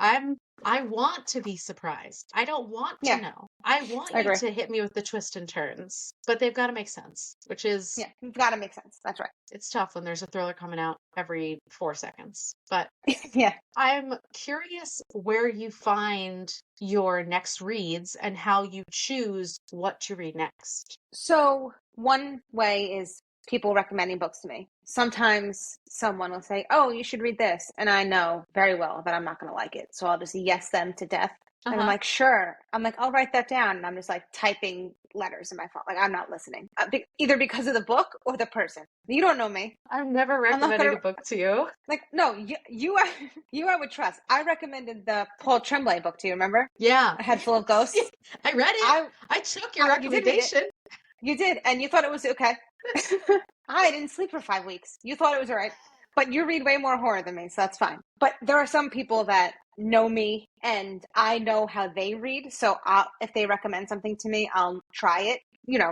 I want to be surprised. I don't want to Yeah, know. I want I you agree. to hit me with the twists and turns, but they've got to make sense, which is Yeah, it's got to make sense. That's right. it's tough when there's a thriller coming out every 4 seconds. But Yeah. I'm curious where you find your next reads and how you choose what to read next. So one way is people recommending books to me. Sometimes someone will say, "Oh, you should read this," and I know very well that I'm not going to like it, so I'll just yes them to death. And I'm Uh-huh. like, "Sure." I'm like, "I'll write that down," and I'm just like typing letters in my phone. Like I'm not listening, either because of the book or the person. You don't know me. I'm never I'm not recommending gonna a book to you. like. No, you are you I would trust. I recommended the Paul Tremblay book to you. Remember? Yeah. A Head Full of Yeah, Ghosts. I read it. I, I took your you did read it. recommendation. You did, and you thought it was okay. I didn't sleep for 5 weeks. You thought it was all right. But you read way more horror than me, so that's fine. But there are some people that know me and I know how they read. So if they recommend something to me, I'll try it.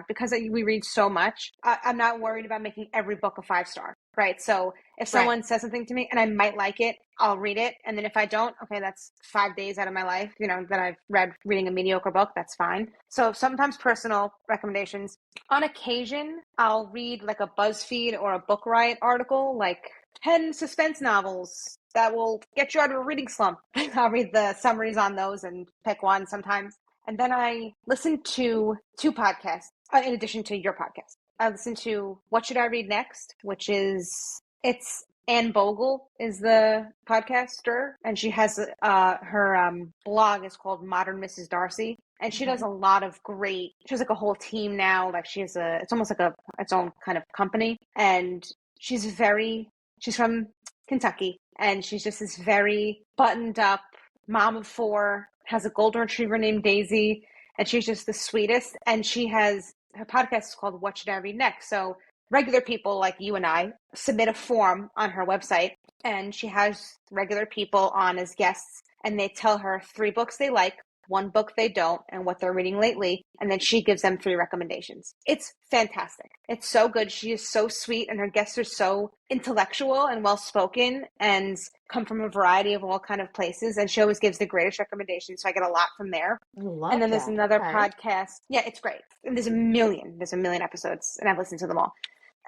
Because we read so much, I'm not worried about making every book a 5-star, right? So if Right. someone says something to me and I might like it, I'll read it. And then if I don't, okay, that's 5 days out of my life, that I've reading a mediocre book. That's fine. So sometimes personal recommendations. On occasion, I'll read like a BuzzFeed or a Book Riot article, like 10 suspense novels that will get you out of a reading slump. I'll read the summaries on those and pick one sometimes. And then I listen to 2 podcasts in addition to your podcast. I listen to What Should I Read Next, which it's Anne Bogle is the podcaster, and she has her blog is called Modern Mrs. Darcy, and she does Mhm. a lot of great. She has like a whole team now. Like she has it's almost like its own kind of company, and she's from Kentucky, and she's just this very buttoned up mom of 4, has a golden retriever named Daisy, and she's just the sweetest. And her podcast is called What Should I Read Next? So regular people like you and I submit a form on her website, and she has regular people on as guests, and they tell her 3 books they like, 1 book they don't, and what they're reading lately, and then she gives them 3 recommendations. It's fantastic. It's so good. She is so sweet, and her guests are so intellectual and well spoken and come from a variety of all kind of places, and she always gives the greatest recommendations, so I get a lot from there. I And love then there's that. another Okay. podcast. Yeah, it's great. And there's a million episodes, and I've listened to them all.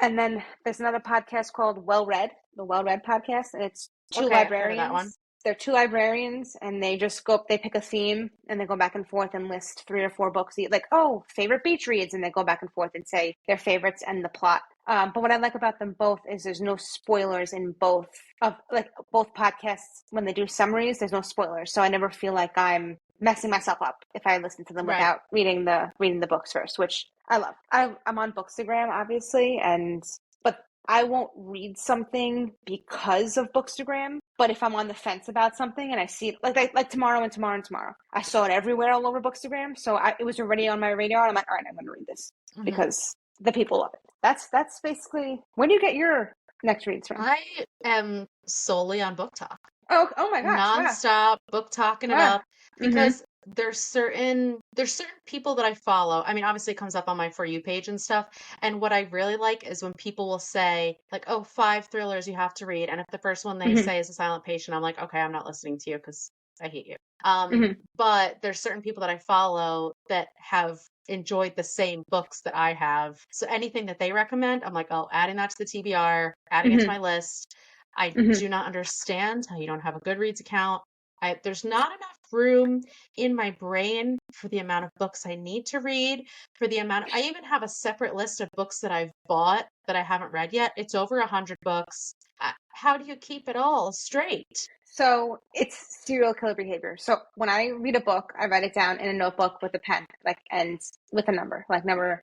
And then there's another podcast called the Well Read podcast, and it's 2 Okay, I've heard of that one. librarians. They're 2 librarians, and they just they pick a theme, and they go back and forth and list 3 or 4 books, like, oh, favorite beach reads, and they go back and forth and say their favorites and the plot. But what I like about them both is there's no spoilers in both podcasts. When they do summaries, there's no spoilers, so I never feel like I'm messing myself up if I listen to them Right. without reading the books first, which I love. I'm on Bookstagram, obviously, but I won't read something because of Bookstagram. But if I'm on the fence about something and I see it, like tomorrow and tomorrow and tomorrow, I saw it everywhere all over Bookstagram, so it was already on my radar. And I'm like, all right, I'm going to read this Mhm. because the people love it. That's basically. Where do you get your next reads from? I am solely on Book Talk. Oh my gosh! Wow, Nonstop book talking it wow. up Mm-hmm. because there's certain people that I follow. I mean, obviously it comes up on my For You page and stuff. And what I really like is when people will say like, "Oh, 5 thrillers you have to read," and if the first one they Mm-hmm. say is A Silent Patient, I'm like, "Okay, I'm not listening to you because I hate you." Mm-hmm. But there's certain people that I follow that have enjoyed the same books that I have. So anything that they recommend, I'm like, "Oh, adding that to the TBR, adding it to Mm-hmm. my list." I Mm-hmm. do not understand how you don't have a Goodreads account. There's not enough room in my brain for the amount of books I need to read, for the amount. I even have a separate list of books that I've bought that I haven't read yet. It's over 100 books. How do you keep it all straight? So it's serial killer behavior. So when I read a book, I write it down in a notebook with a pen, and with a number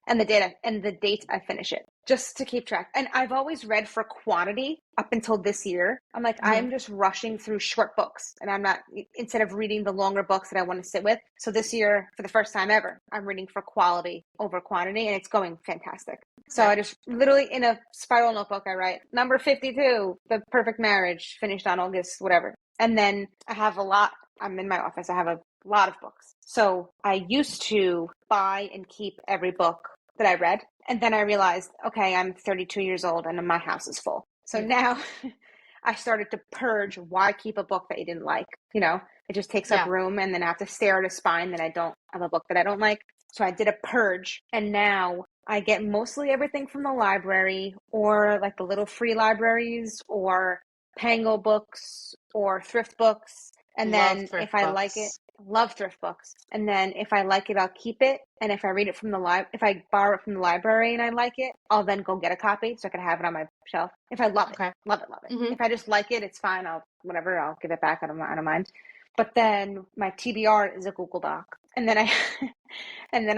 and the data and the date I finish it, just to keep track. And I've always read for quantity up until this year. I'm like, Hmm. I'm just rushing through short books, and I'm not, instead of reading the longer books that I want to sit with. So this year, for the first time ever, I'm reading for quality over quantity, and it's going fantastic. So I Okay. just literally in a spiral notebook, I write number 52, The Perfect Marriage, finished on August, whatever. And then I have a lot. I'm in my office. I have a lot of books. So I used to buy and keep every book that I read. And then I realized, okay, I'm 32 years old and my house is full. So now I started to purge. Why keep a book that you didn't like? It just takes up Yeah. room, and then I have to stare at a spine that I don't have a book that I don't like. So I did a purge, and now I get mostly everything from the library, or like the little free libraries, or Pango books, or thrift books. And Love then thrift if I like it, books. love thrift books. And then if I like it, I'll keep it. And if I read it from if I borrow it from the library and I like it, I'll then go get a copy so I can have it on my shelf. If I love it, Okay. love it, love it. Mm-hmm. If I just like it, it's fine. I'll give it back. I don't mind. But then my TBR is a Google Doc. And then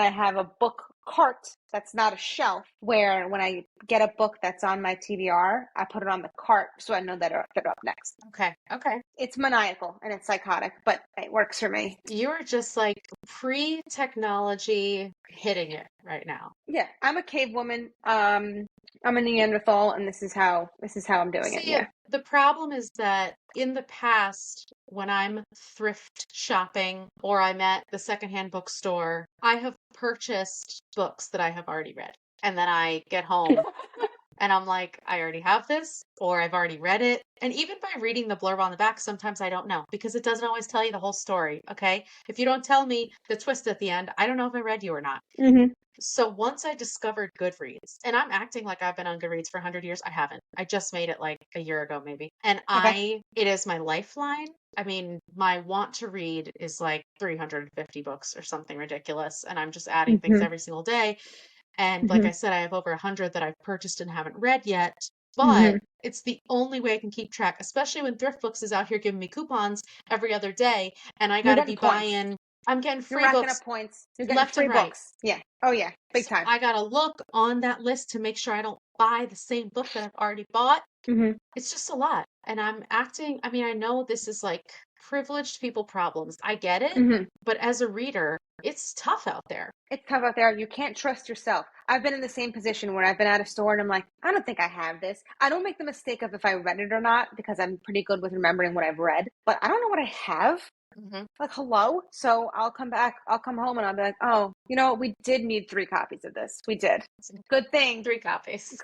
I have a book cart that's not a shelf, where when I get a book that's on my TBR, I put it on the cart so I know that they're up next. Okay. Okay. It's maniacal and it's psychotic, but it works for me. You are just like pre-technology hitting it right now. Yeah, I'm a cave woman. I'm a Neanderthal, and this is how I'm doing it. See, Yeah. the problem is that in the past, when I'm thrift shopping or I'm at the secondhand bookstore, I have purchased books that I have already read. And then I get home and I'm like, I already have this, or I've already read it. And even by reading the blurb on the back, sometimes I don't know because it doesn't always tell you the whole story. Okay. If you don't tell me the twist at the end, I don't know if I read you or not. Mm-hmm. So once I discovered Goodreads, and I'm acting like I've been on Goodreads for 100 years, I haven't. I just made it like a year ago, maybe. And Okay. it is my lifeline. I mean, my want to read is like 350 books or something ridiculous. And I'm just adding things Mm-hmm. every single day. And like Mm-hmm. I said, I have over 100 that I've purchased and haven't read yet. Mm-hmm. But it's the only way I can keep track, especially when Thrift Books is out here giving me coupons every other day. And I You're got to getting be points. I'm getting You're free racking books up points. You're getting left and free right. books. Yeah. Oh yeah. Big So time. I gotta look on that list to make sure I don't buy the same book that I've already bought. Mm-hmm. It's just a lot. And I mean, I know this is like privileged people problems. I get it. Mm-hmm. But as a reader, it's tough out there. It's tough out there. You can't trust yourself. I've been in the same position where I've been at a store and I'm like, I don't think I have this. I don't make the mistake of if I read it or not, because I'm pretty good with remembering what I've read, but I don't know what I have. Hmm. Like, hello? So I'll come home and I'll be like, oh, we did need 3 copies of this. We did. Good thing. 3 copies.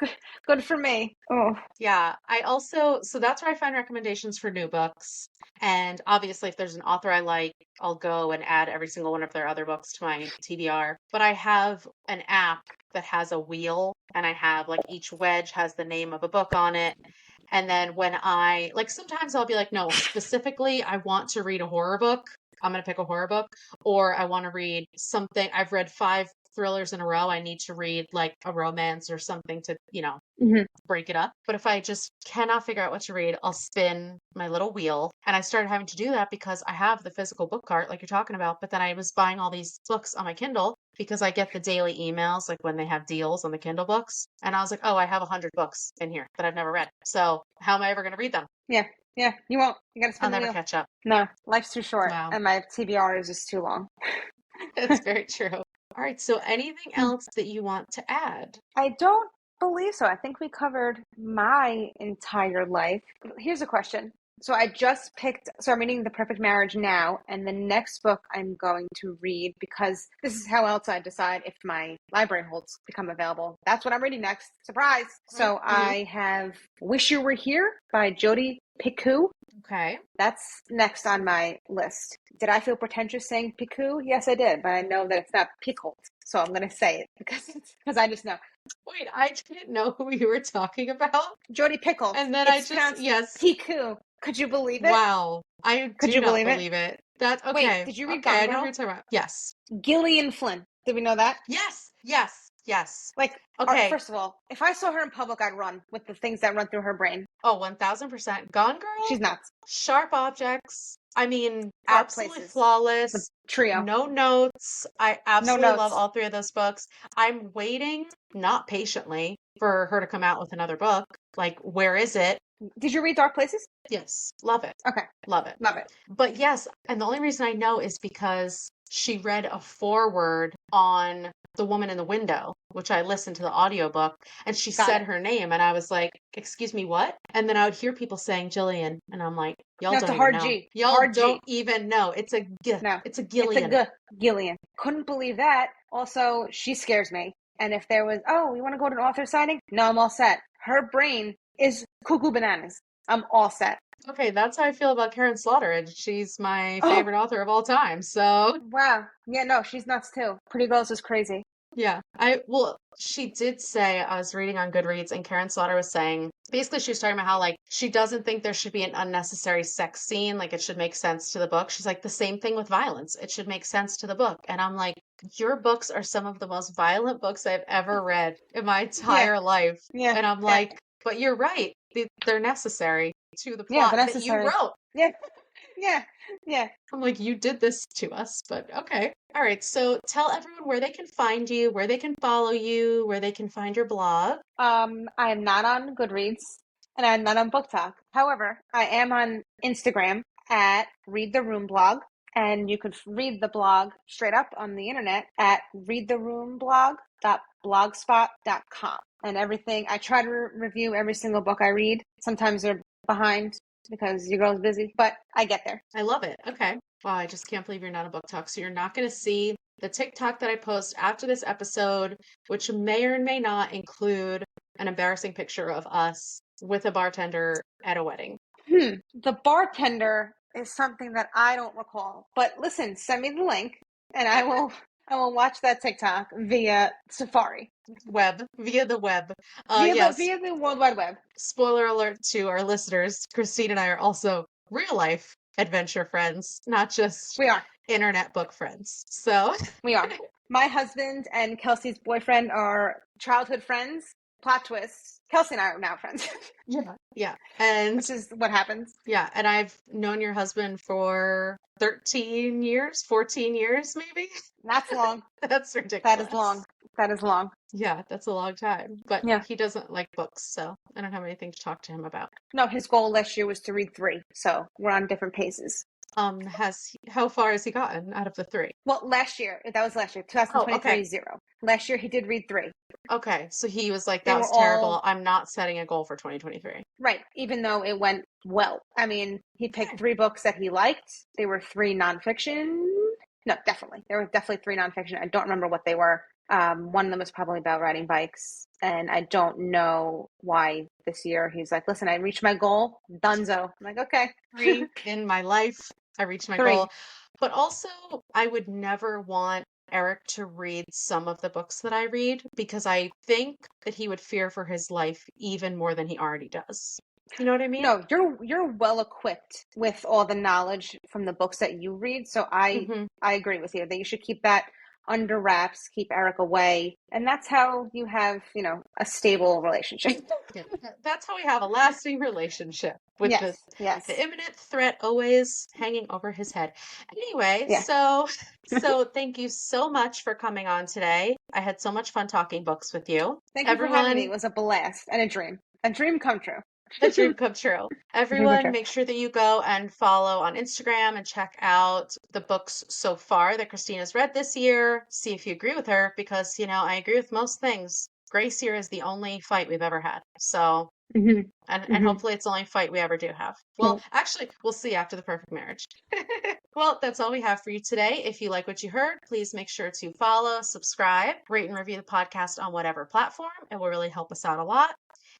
Good for me. Oh. Yeah, so that's where I find recommendations for new books. And obviously, if there's an author I like, I'll go and add every single one of their other books to my TBR. But I have an app that has a wheel, and I have like each wedge has the name of a book on it. And then sometimes I'll be like, no, specifically, I want to read a horror book. I'm going to pick a horror book, or I want to read something. I've read 5 thrillers in a row. I need to read like a romance or something to, Mm-hmm. break it up. But if I just cannot figure out what to read, I'll spin my little wheel. And I started having to do that because I have the physical book cart, like you're talking about. But then I was buying all these books on my Kindle because I get the daily emails, like when they have deals on the Kindle books. And I was like, oh, I have 100 books in here that I've never read. So how am I ever going to read them? Yeah. Yeah. You won't. You got to I'll spin the never wheel. catch up. No, life's too short. Wow. And my TBR is just too long. That's very true. All right. So anything else that you want to add? I don't believe so. I think we covered my entire life. Here's a question. So I'm reading The Perfect Marriage now, and the next book I'm going to read, because this is how else I decide if my library holds become available. That's what I'm reading next. Surprise! So I have Wish You Were Here by Jodi Picoult. Okay. That's next on my list. Did I feel pretentious saying Picoult? Yes, I did, but I know that it's not Picoult, so I'm going to say it because I just know. Wait, I didn't know who you were talking about. Jodi Picoult. And then It's pronounced yes. Picoult. Could you believe it? Wow. I Could do you not believe it? believe it. That okay. Wait, did you read Okay, Gone I know Girl? who you're talking about. Yes. Gillian Flynn. Did we know that? Yes. Like, Okay. First of all, if I saw her in public, I'd run with the things that run through her brain. Oh, 1000%. Gone Girl? She's nuts. Sharp objects. I mean, Dark absolutely Places. flawless. The trio. No notes. I absolutely notes. love all 3 of those books. I'm waiting, not patiently, for her to come out with another book. Like, where is it? Did you read Dark Places? Yes. Love it. Okay. Love it. Love it. But yes, and the only reason I know is because she read a foreword on The Woman in the Window, which I listened to the audiobook, and she Got said it. her name, and I was like, excuse me, what? And then I would hear people saying Jillian, and I'm like, y'all No, it's don't a even hard know. G. Y'all Hard don't G. even know. It's a G. No. It's a Gillian. It's a Gillian. Couldn't believe that. Also, she scares me. And if there was, oh, you want to go to an author signing? No, I'm all set. Her brain is cuckoo bananas. I'm all set. Okay, that's how I feel about Karen Slaughter, and she's my Oh, favorite author of all time. So, wow. Yeah, no, she's nuts too. Pretty Girls is crazy. yeah, well, she did say, I was reading on Goodreads, and Karen Slaughter was saying, basically, she was talking about how, like, she doesn't think there should be an unnecessary sex scene. Like, it should make sense to the book. She's like, the same thing with violence. It should make sense to the book. And I'm like, your books are some of the most violent books I've ever read in my Yeah, entire life. yeah, And I'm yeah, like, but you're right. They're necessary to the yeah, plot but that you necessary. wrote. Yeah, yeah, yeah. I'm like, you did this to us, but okay. All right. So tell everyone where they can find you, where they can follow you, where they can find your blog. I am not on Goodreads and I'm not on Book Talk. However, I am on Instagram at Read the Room Blog, and you could read the blog straight up on the internet at readtheroomblog.blogspot.com. And everything, I try to review every single book I read. Sometimes they're behind because your girl's busy, but I get there. I love it. Okay. Wow, I just can't believe you're not a book talk. So you're not going to see the TikTok that I post after this episode, which may or may not include an embarrassing picture of us with a bartender at a wedding. The bartender is something that I don't recall. But listen, send me the link and I will watch that TikTok via Safari. Via the web. Via the Yes, via the World Wide Web. spoiler alert to our listeners. Christine and I are also real life adventure friends, not just We are. internet book friends. So, We are. My husband and Kelsey's boyfriend are childhood friends. Plot twist. Kelsey and I are now friends. yeah. And which is what happens. yeah, and I've known your husband for 13 years, 14 years maybe. That's long. That's That is long. ridiculous. That is long. Yeah, that's a long time. But Yeah. he doesn't like books, so I don't have anything to talk to him about. No, his goal last year was to read 3. So we're on different paces. How far has he gotten out of the 3? Well, last year, that was last year, Oh, 2023 okay. 0. Last year he did read 3. Okay, so he was like, They that were was terrible. all I'm not setting a goal for 2023. right, even though it went well. I mean, he picked 3 books that he liked. They were 3 nonfiction. No, definitely. There were definitely 3 nonfiction. I don't remember what they were. One of them was probably about riding bikes. And I don't know why this year he's like, listen, I reached my goal. Dunzo. I'm like, okay. 3 in my life. I reached my 3. goal. But also, I would never want Eric to read some of the books that I read because I think that he would fear for his life even more than he already does. You know what I mean? No, you're well equipped with all the knowledge from the books that you read. So I hmm I agree with you that you should keep that under wraps, keep Eric away, and that's how you have, a stable relationship. Yeah, that's how we have a lasting relationship with Yes, the yes, imminent threat always hanging over his head. Anyway, yeah. so thank you so much for coming on today. I had so much fun talking books with you. Thank you for having me. Everyone, It was a blast and a dream come true. a dream come true. A dream come Everyone, true. make sure that you go and follow on Instagram and check out the books so far that Christina's read this year. See if you agree with her because, I agree with most things. Grace year is the only fight we've ever had. So, Mm-hmm. and hopefully it's the only fight we ever do have. Well, actually, we'll see after the perfect marriage. Well, that's all we have for you today. If you like what you heard, please make sure to follow, subscribe, rate, and review the podcast on whatever platform. It will really help us out a lot.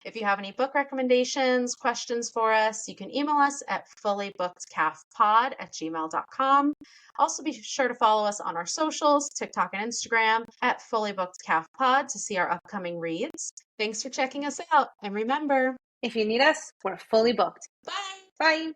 If you have any book recommendations, questions for us, you can email us at fullybookedcalfpod@gmail.com. Also, be sure to follow us on our socials, TikTok and Instagram, at fullybookedcalfpod to see our upcoming reads. Thanks for checking us out. And remember, If you need us, we're fully booked. bye. Bye.